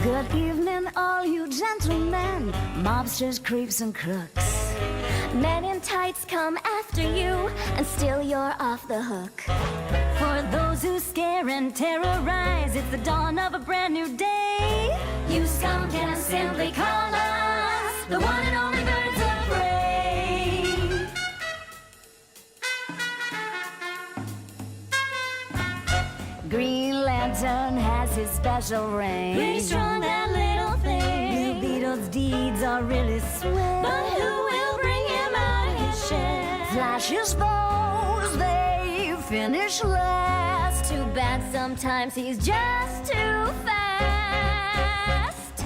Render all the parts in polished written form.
Good evening, all you gentlemen, mobsters, creeps, and crooks. Men in tights come after you, and still you're off the hook. For those who scare and terrorize, it's the dawn of a brand new day. You scum can simply call us the one and only Birds of Prey. Green Lantern has his special ring. Pretty strong, that little thing. Blue Beetle's deeds are really swell. But who will bring him out of his shell? Flash's foes, they finish last. Too bad sometimes he's just too fast.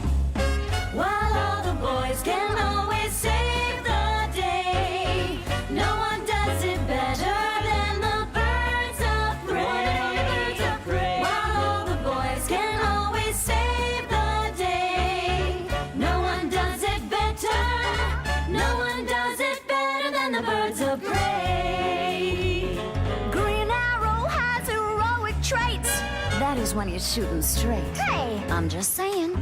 While all the boys can always save the day, no one does it better than the Birds of Prey. While all the boys can always save the day, no one does it better. No one does it better than the Birds of Prey. Green Arrow has heroic traits. That is when he's shooting straight. Hey! I'm just saying.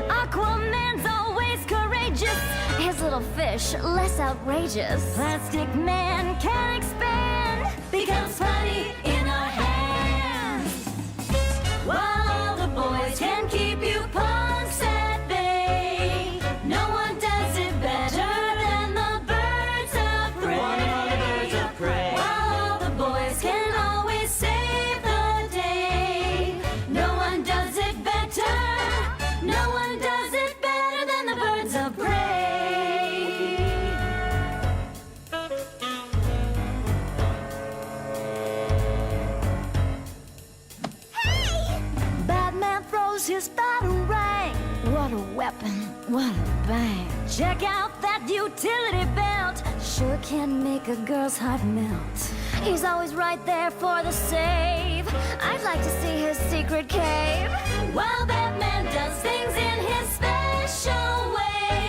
Aquaman's always courageous. His little fish, less outrageous. Plastic Man can expand, becomes putty in our hands. While all the boys can keep you punks at bay, no one does it better than the Birds of Prey. While all the boys can always save the day, no one does it better. No one does it better than the Birds of Prey. Batman throws his batarang. What a weapon, what a bang. Check out that utility belt. Sure can make a girl's heart melt. He's always right there for the save. I'd like to see his secret cave. While Batman does things in his special way,